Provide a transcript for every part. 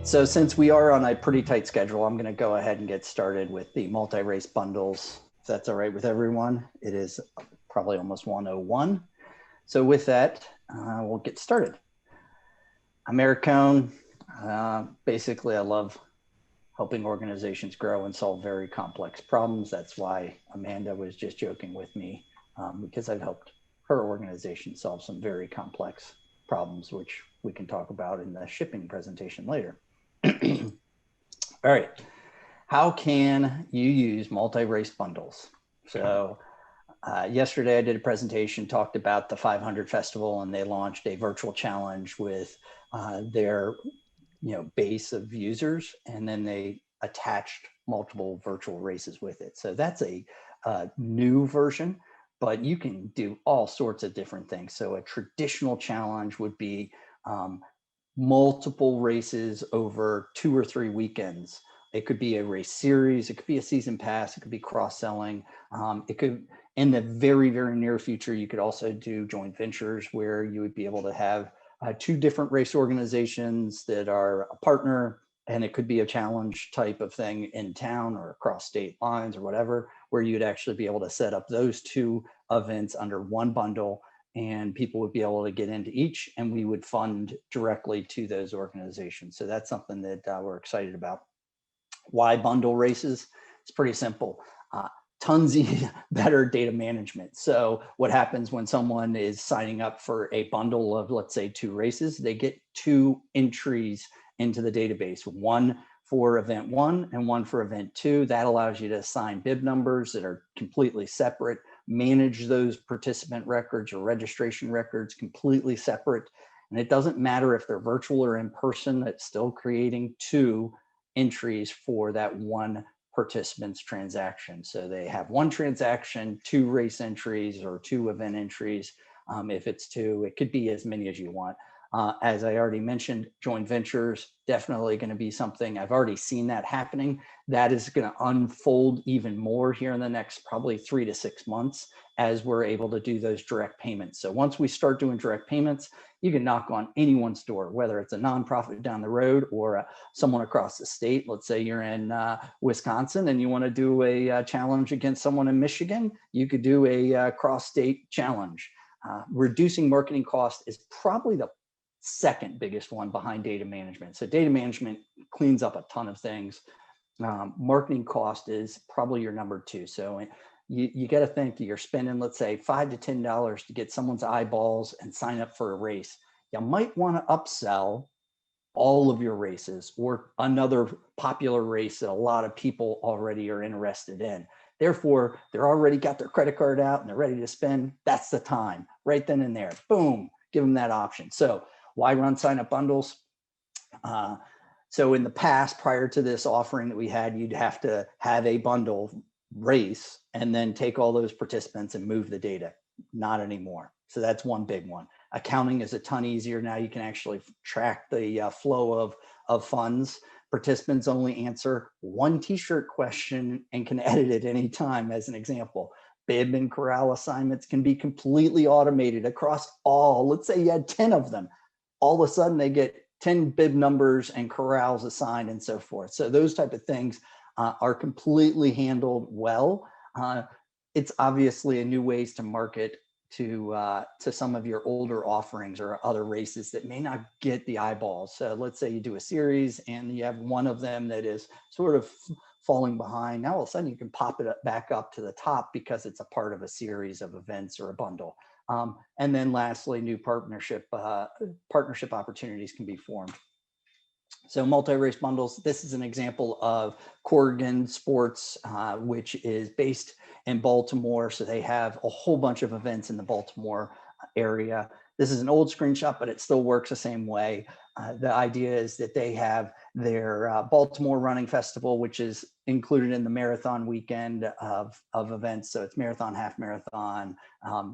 So since we are on a pretty tight schedule, I'm going to go ahead and get started with the multi-race bundles. If that's all right with everyone, it is probably almost 1:01. So with that, we'll get started. I'm Eric Cohn. Basically, I love helping organizations grow and solve very complex problems. That's why Amanda was just joking with me, because I've helped her organization solve some very complex problems, which we can talk about in the shipping presentation later. All right, how can you use multi-race bundles? So yesterday I did a presentation, talked about the 500 festival, and they launched a virtual challenge with their base of users, and then they attached multiple virtual races with it. So that's a new version, but you can do all sorts of different things. So a traditional challenge would be multiple races over 2 or 3 weekends. It could be a race series, it could be a season pass, it could be cross-selling. It could, in the very, very near future, you could also do joint ventures where you would be able to have 2 different race organizations that are a partner, and it could be a challenge type of thing in town or across state lines or whatever, where you'd actually be able to set up those 2 events under one bundle, and people would be able to get into each, and we would fund directly to those organizations. So that's something that we're excited about. Why bundle races? It's pretty simple. Tons better data management. So what happens when someone is signing up for a bundle of, let's say, 2 races, they get 2 entries into the database, one for event 1 and one for event 2. That allows you to assign bib numbers that are completely separate, manage those participant records or registration records completely separate. And it doesn't matter if they're virtual or in person, it's still creating 2 entries for that one participant's transaction. So they have 1 transaction, 2 race entries or 2 event entries. If it's 2, it could be as many as you want. As I already mentioned, joint ventures, definitely going to be something. I've already seen that happening. That is going to unfold even more here in the next probably 3 to 6 months as we're able to do those direct payments. So once we start doing direct payments, you can knock on anyone's door, whether it's a nonprofit down the road or someone across the state. Let's say you're in Wisconsin and you want to do a challenge against someone in Michigan. You could do a cross-state challenge. Reducing marketing cost is probably the second biggest one behind data management. So data management cleans up a ton of things. Marketing cost is probably your number 2. So you got to think you're spending, let's say, $5 to $10 to get someone's eyeballs and sign up for a race. You might want to upsell all of your races or another popular race that a lot of people already are interested in. Therefore, they're already got their credit card out and they're ready to spend. That's the time, right then and there. Boom, give them that option. So why run sign up bundles? So in the past, prior to this offering that we had, you'd have to have a bundle race and then take all those participants and move the data. Not anymore. So that's one big one. Accounting is a ton easier now. You can actually track the flow of funds. Participants only answer 1 t-shirt question and can edit it any time, as an example. Bib and corral assignments can be completely automated across all. Let's say you had 10 of them. All of a sudden they get 10 bib numbers and corrals assigned and so forth. So those type of things are completely handled well. It's obviously a new ways to market to some of your older offerings or other races that may not get the eyeballs. So let's say you do a series and you have one of them that is sort of falling behind. Now all of a sudden you can pop it back up to the top because it's a part of a series of events or a bundle. And then lastly, new partnership opportunities can be formed. So multi-race bundles, this is an example of Corrigan Sports, which is based in Baltimore. So they have a whole bunch of events in the Baltimore area. This is an old screenshot, but it still works the same way. The idea is that they have their Baltimore Running Festival, which is included in the marathon weekend of events. So it's marathon, half marathon,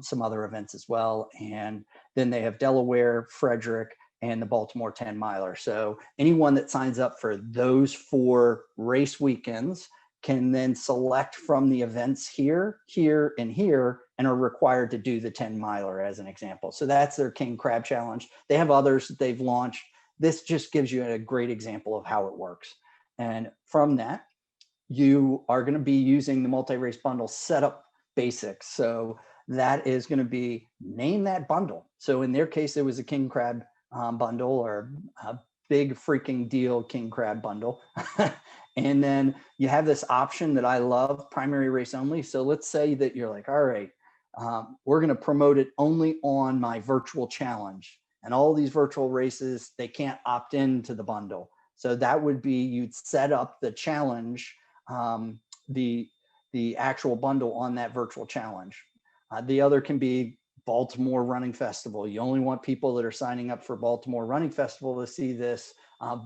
some other events as well. And then they have Delaware, Frederick, and the Baltimore 10 miler. So anyone that signs up for those 4 race weekends can then select from the events here, here, and here, and are required to do the 10 miler as an example. So that's their King Crab Challenge. They have others that they've launched this just gives you a great example of how it works. And from that, you are going to be using the multi-race bundle setup basics. So that is going to be name that bundle. So in their case, it was a king crab bundle, or a big freaking deal king crab bundle. And then you have this option that I love, primary race only. So let's say that you're like, all right, we're going to promote it only on my virtual challenge, and all these virtual races, they can't opt into the bundle. So that would be, you'd set up the challenge, the actual bundle on that virtual challenge. The other can be Baltimore Running Festival. You only want people that are signing up for Baltimore Running Festival to see this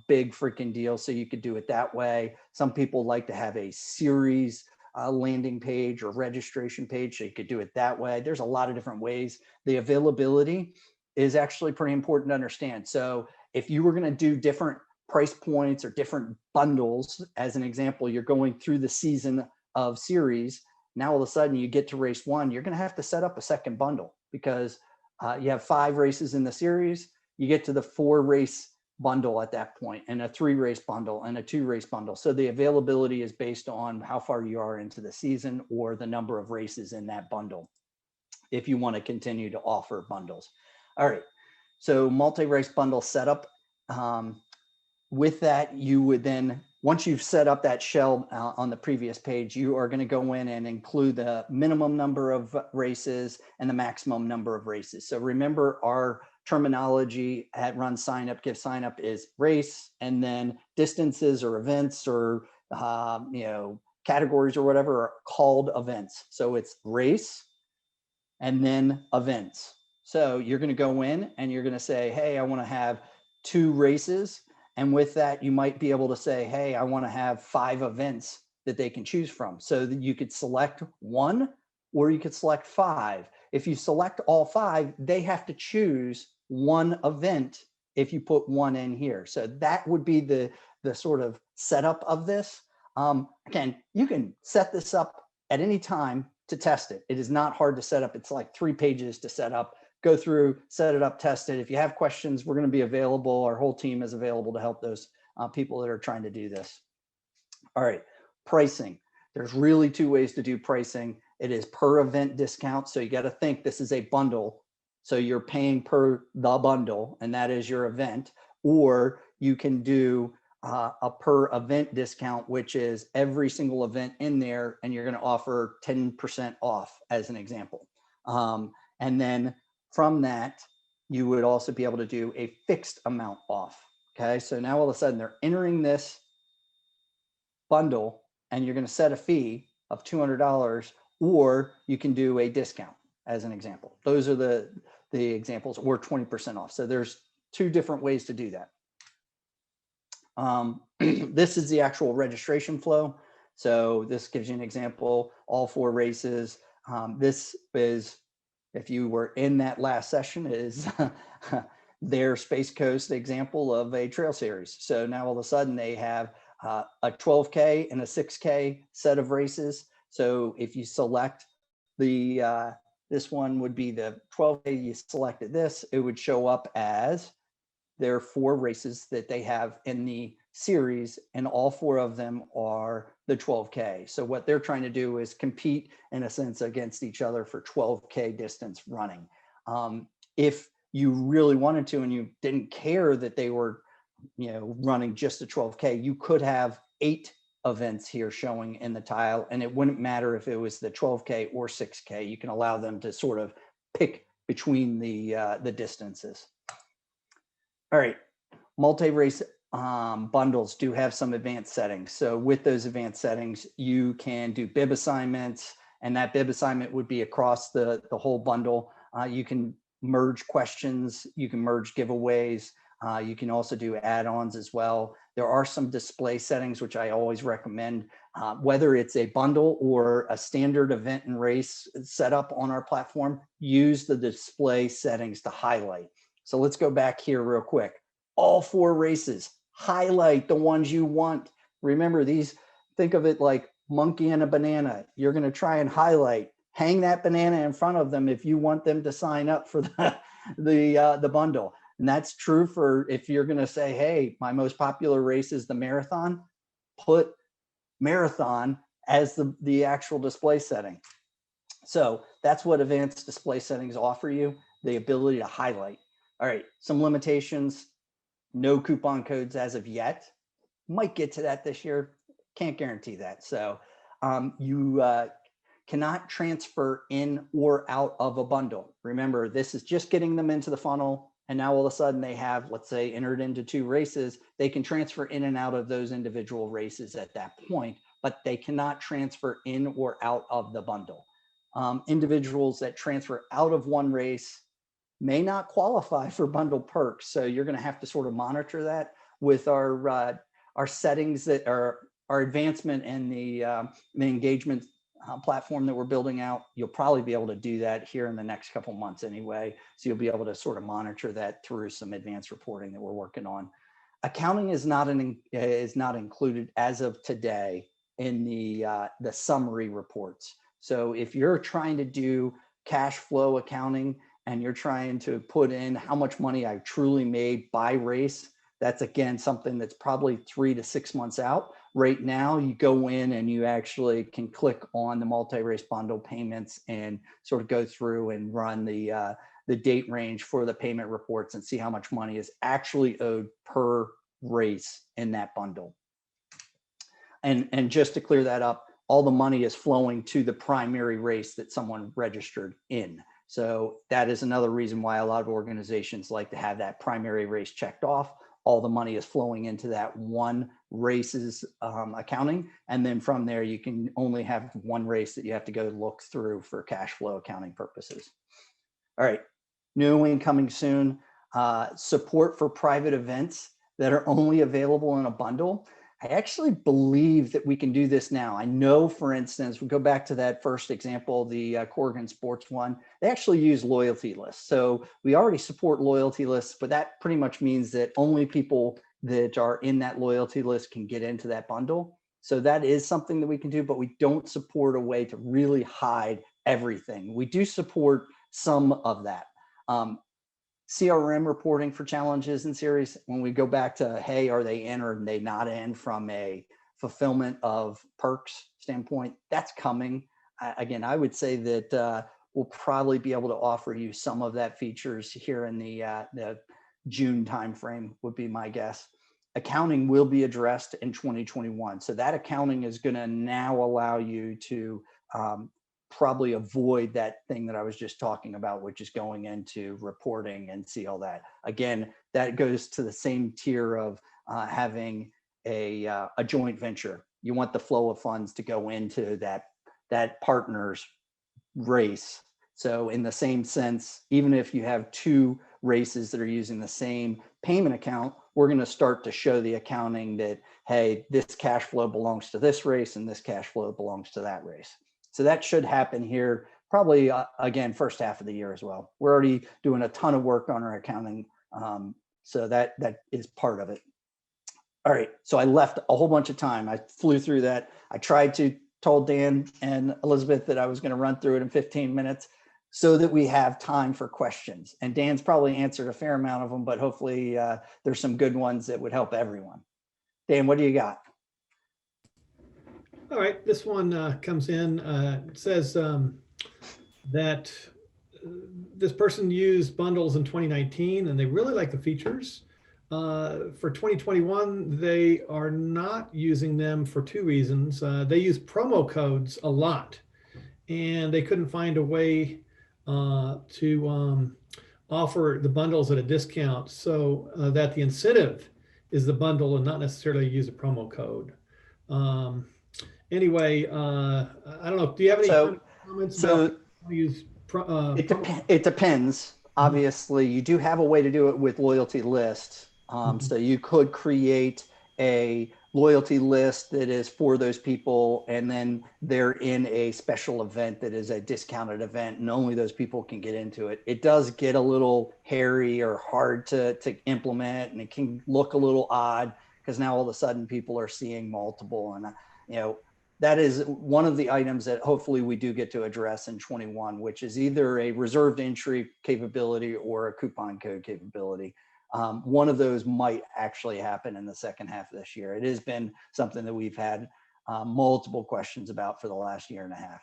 big freaking deal. So you could do it that way. Some people like to have a series landing page or registration page, so you could do it that way. There's a lot of different ways. The availability is actually pretty important to understand. So if you were going to do different price points or different bundles, as an example, you're going through the season of series, now all of a sudden you get to race one, you're going to have to set up a second bundle, because you have 5 races in the series. You get to the 4 race bundle at that point, and a 3 race bundle and a 2 race bundle. So the availability is based on how far you are into the season or the number of races in that bundle, if you want to continue to offer bundles. All right, so multi-race bundle setup. With that, you would then, once you've set up that shell on the previous page, you are going to go in and include the minimum number of races and the maximum number of races. So remember, our terminology at RunSignup, GiveSignup is race, and then distances or events or categories or whatever are called events. So it's race and then events. So you're going to go in and you're going to say, hey, I want to have 2 races. And with that, you might be able to say, hey, I want to have 5 events that they can choose from. So that you could select 1 or you could select 5. If you select all 5, they have to choose 1 event if you put 1 in here. So that would be the sort of setup of this. Again, you can set this up at any time to test it. It is not hard to set up. It's like 3 pages to set up. Go through, set it up, test it. If you have questions, we're going to be available. Our whole team is available to help those people that are trying to do this. All right, pricing. There's really 2 ways to do pricing. It is per event discount. So you got to think this is a bundle. So you're paying per the bundle, and that is your event. Or you can do a per event discount, which is every single event in there, and you're going to offer 10% off, as an example. And then from that, you would also be able to do a fixed amount off. Okay, so now all of a sudden they're entering this bundle, and you're going to set a fee of $200, or you can do a discount, as an example. Those are the examples, or 20% off. So there's 2 different ways to do that. This is the actual registration flow. So this gives you an example, all 4 races. This is, if you were in that last session, is their Space Coast example of a trail series. So now all of a sudden they have a 12K and a 6K set of races. So if you select the, this one would be the 12K, you selected this, it would show up as their 4 races that they have in the series, and all 4 of them are the 12K. So what they're trying to do is compete, in a sense, against each other for 12K distance running. If you really wanted to, and you didn't care that they were, running just a 12K, you could have 8 events here showing in the tile, and it wouldn't matter if it was the 12K or 6K. You can allow them to sort of pick between the distances. All right, multi-race bundles do have some advanced settings. So with those advanced settings, you can do bib assignments, and that bib assignment would be across the whole bundle. You can merge questions, you can merge giveaways, you can also do add-ons as well. There are some display settings, which I always recommend, whether it's a bundle or a standard event and race setup on our platform, use the display settings to highlight. So let's go back here real quick. All 4 races, highlight the ones you want. Remember these, think of it like monkey and a banana. You're going to try and highlight, hang that banana in front of them if you want them to sign up for the bundle. And that's true for if you're going to say, hey, my most popular race is the marathon, put marathon as the actual display setting. So that's what advanced display settings offer you, the ability to highlight. All right, some limitations, no coupon codes as of yet. Might get to that this year. Can't guarantee that. So you cannot transfer in or out of a bundle. Remember, this is just getting them into the funnel. And now all of a sudden they have, let's say, entered into 2 races. They can transfer in and out of those individual races at that point, but they cannot transfer in or out of the bundle. Individuals that transfer out of one race may not qualify for bundle perks. So you're going to have to sort of monitor that with our settings that are our advancement in the engagement platform that we're building out. You'll probably be able to do that here in the next couple months anyway. So you'll be able to sort of monitor that through some advanced reporting that we're working on. Accounting is not included as of today in the summary reports. So if you're trying to do cash flow accounting and you're trying to put in how much money I truly made by race, that's again something that's probably 3 to 6 months out. Right now, you go in and you actually can click on the multi-race bundle payments and sort of go through and run the date range for the payment reports and see how much money is actually owed per race in that bundle. And just to clear that up, all the money is flowing to the primary race that someone registered in. So that is another reason why a lot of organizations like to have that primary race checked off. All the money is flowing into that one race's accounting. And then from there, you can only have one race that you have to go look through for cash flow accounting purposes. All right, new and coming soon, support for private events that are only available in a bundle. I actually believe that we can do this now. I know, for instance, we go back to that first example, the Corrigan Sports one, they actually use loyalty lists. So we already support loyalty lists, but that pretty much means that only people that are in that loyalty list can get into that bundle. So that is something that we can do, but we don't support a way to really hide everything. We do support some of that. CRM reporting for challenges and series, when we go back to, hey, are they in or are they not in from a fulfillment of perks standpoint, that's coming. Again, I would say that we'll probably be able to offer you some of that features here in the June timeframe would be my guess. Accounting will be addressed in 2021. So that accounting is going to now allow you to probably avoid that thing that I was just talking about, which is going into reporting and see all that. Again, that goes to the same tier of having a joint venture. You want the flow of funds to go into that partner's race. So in the same sense, even if you have 2 races that are using the same payment account, we're going to start to show the accounting that, hey, this cash flow belongs to this race and this cash flow belongs to that race. So that should happen here probably, again, first half of the year as well. We're already doing a ton of work on our accounting. So that is part of it. All right, so I left a whole bunch of time. I flew through that. I told Dan and Elizabeth that I was going to run through it in 15 minutes so that we have time for questions. And Dan's probably answered a fair amount of them, but hopefully there's some good ones that would help everyone. Dan, what do you got? All right, this one comes in. It says that this person used bundles in 2019 and they really like the features. For 2021, they are not using them for 2 reasons. They use promo codes a lot and they couldn't find a way to offer the bundles at a discount so that the incentive is the bundle and not necessarily use a promo code. Anyway, I don't know. Do you have any comments about how to use it depends. Obviously, you do have a way to do it with loyalty lists. So you could create a loyalty list that is for those people, and then they're in a special event that is a discounted event, and only those people can get into it. It does get a little hairy or hard to implement, and it can look a little odd because now all of a sudden people are seeing multiple, and that is one of the items that hopefully we do get to address in 21, which is either a reserved entry capability or a coupon code capability. one of those might actually happen in the second half of this year. It has been something that we've had multiple questions about for the last year and a half.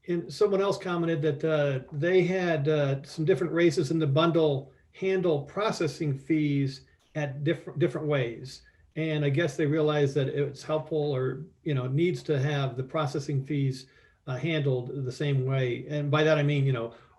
And someone else commented that they had some different races in the bundle handle processing fees at different ways. And I guess they realized that it's helpful, or needs to have the processing fees handled the same way. And by that I mean,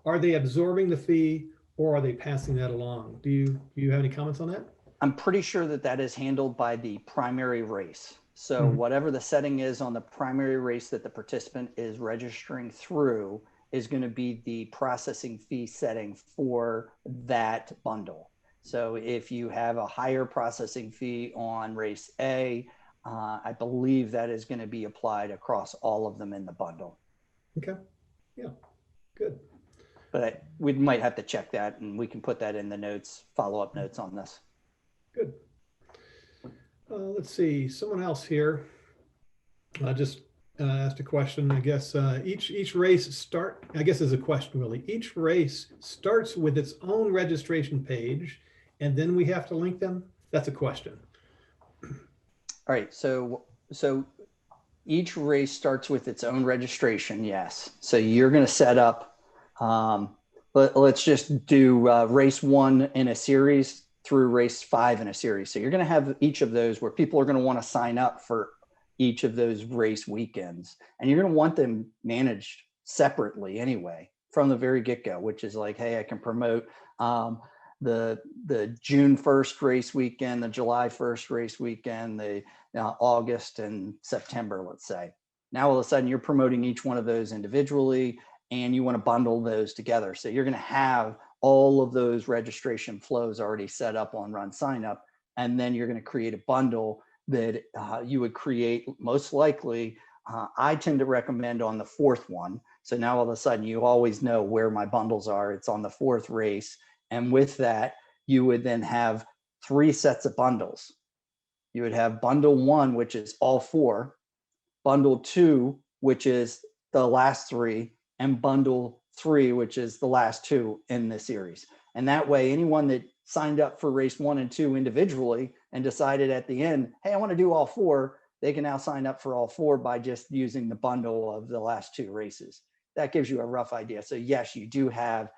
are they absorbing the fee or are they passing that along? Do you have any comments on that? I'm pretty sure that that is handled by the primary race. So whatever the setting is on the primary race that the participant is registering through is going to be the processing fee setting for that bundle. So if you have a higher processing fee on race A, I believe that is going to be applied across all of them in the bundle. Okay. Yeah, good. But we might have to check that, and we can put that in the notes, follow-up notes on this. Good. Let's see, someone else here just asked a question. I guess each race I guess is a question really. Each race starts with its own registration page, and then we have to link them. That's a question. All right, so each race starts with its own registration, yes. So you're going to set up, let's just do race 1 in a series through race 5 in a series. So you're going to have each of those where people are going to want to sign up for each of those race weekends. And you're going to want them managed separately anyway from the very get-go, which is like, hey, I can promote the June 1st race weekend, the July 1st race weekend, the August and September, let's say. Now all of a sudden you're promoting each one of those individually, and you want to bundle those together. So you're going to have all of those registration flows already set up on RunSignup, and then you're going to create a bundle that you would create most likely. I tend to recommend on the 4th one. So now all of a sudden you always know where my bundles are. It's on the 4th race. And with that, you would then have 3 sets of bundles. You would have bundle 1, which is all 4, bundle 2, which is the last 3, and bundle 3, which is the last 2 in the series. And that way, anyone that signed up for race 1 and 2 individually and decided at the end, hey, I want to do all 4, they can now sign up for all 4 by just using the bundle of the last 2 races. That gives you a rough idea. So yes, you do have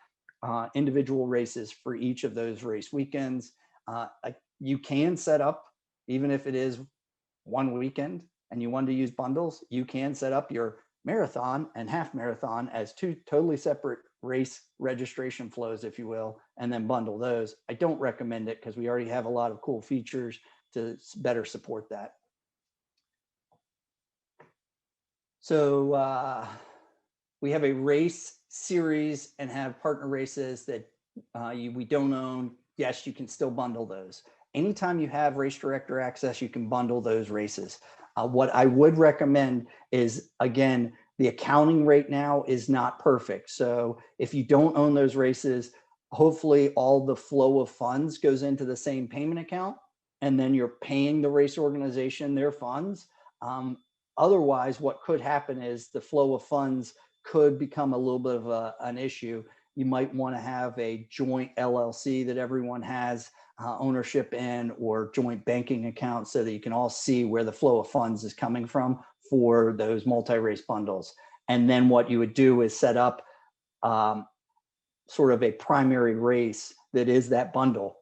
individual races for each of those race weekends. You can set up, even if it is one weekend and you want to use bundles, you can set up your marathon and half marathon as 2 totally separate race registration flows, if you will, and then bundle those. I don't recommend it because we already have a lot of cool features to better support that. So we have a race series and have partner races that we don't own. Yes, you can still bundle those. Anytime you have race director access, you can bundle those races. What I would recommend is, again, the accounting right now is not perfect. So if you don't own those races, hopefully all the flow of funds goes into the same payment account, and then you're paying the race organization their funds. Otherwise, what could happen is the flow of funds could become a little bit of an issue. You might want to have a joint LLC that everyone has ownership in, or joint banking accounts, so that you can all see where the flow of funds is coming from for those multi-race bundles. And then what you would do is set up sort of a primary race that is that bundle.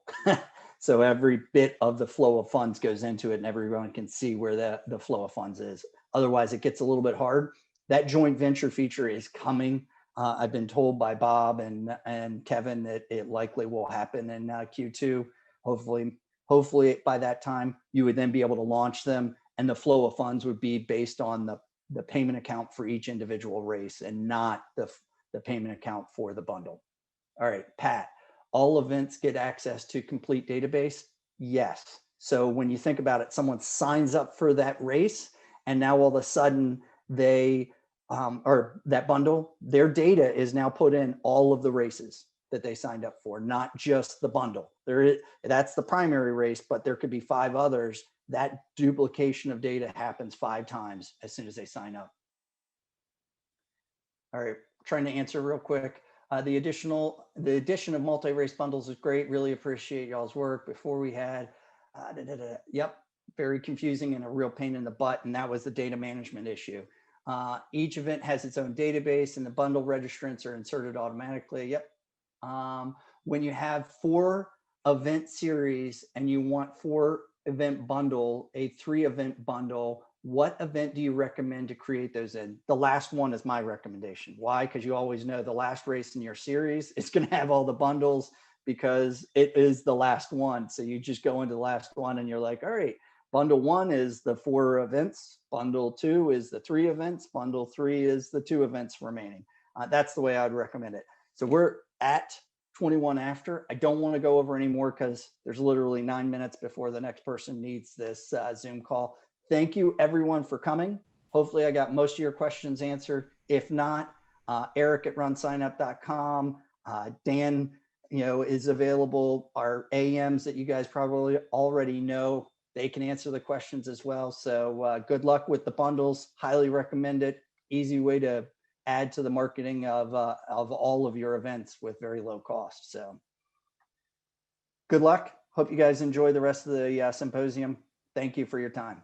So every bit of the flow of funds goes into it and everyone can see where the flow of funds is. Otherwise, it gets a little bit hard. That joint venture feature is coming. I've been told by Bob and Kevin that it likely will happen in Q2. Hopefully by that time, you would then be able to launch them, and the flow of funds would be based on the payment account for each individual race and not the payment account for the bundle. All right, Pat, all events get access to complete database? Yes. So when you think about it, someone signs up for that race, and now all of a sudden they, or that bundle, their data is now put in all of the races that they signed up for, not just the bundle. That's the primary race, but there could be 5 others. That duplication of data happens 5 times as soon as they sign up. All right, trying to answer real quick. The addition of multi-race bundles is great. Really appreciate y'all's work. Before we had, yep, very confusing and a real pain in the butt. And that was the data management issue. Each event has its own database and the bundle registrants are inserted automatically. Yep. When you have 4 event series and you want 4 event bundle, a 3 event bundle, what event do you recommend to create those in? The last one is my recommendation. Why? Because you always know the last race in your series is going to have all the bundles because it is the last one. So you just go into the last one and you're like, all right, bundle 1 is the 4 events. Bundle 2 is the 3 events. Bundle 3 is the 2 events remaining. That's the way I'd recommend it. So we're at 21 after. I don't want to go over anymore because there's literally 9 minutes before the next person needs this Zoom call. Thank you everyone for coming. Hopefully I got most of your questions answered. If not, Eric at RunSignup.com. Dan, is available. Our AMs that you guys probably already know, they can answer the questions as well. So good luck with the bundles. Highly recommend it. Easy way to add to the marketing of all of your events with very low cost. So good luck. Hope you guys enjoy the rest of the symposium. Thank you for your time.